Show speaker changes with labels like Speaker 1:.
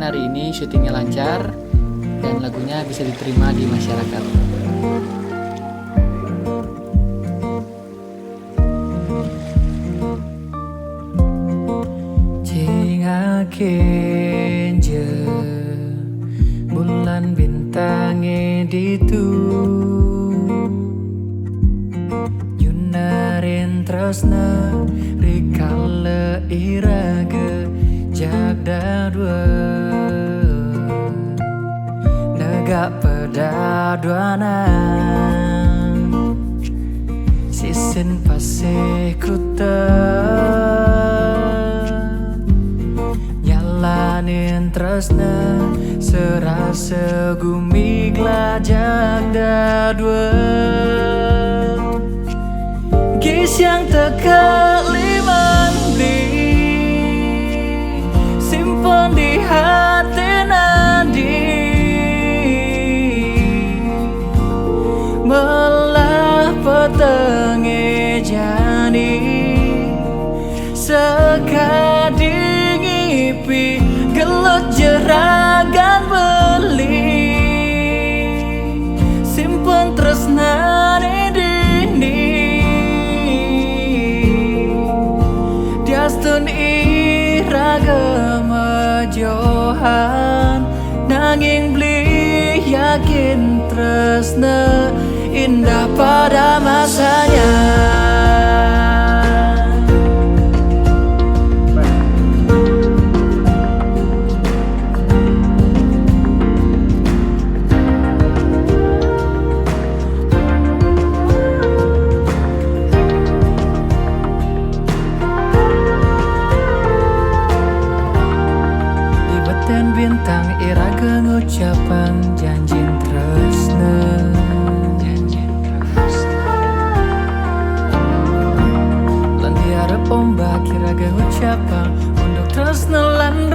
Speaker 1: mudah-mudahan hari ini syutingnya lancar dan lagunya bisa diterima di masyarakat. Kenje bulan bintangnya ditu Yunarin tresna rikale irage jagda dua negak pedaduana sisin pasih kruta nyalanin tresna serasa gumigla jagda dua gis yang tekeliman beli simpan di hati nadi melah petenge jani sekading ipi gelut jeragan beli simpen tresnane dini diastun iragama johan nanging beli yakin tresna indah pada masanya. Liwetan bintang iraga ngucapan janji tresna ombak kiraga ucapan untuk tresna lan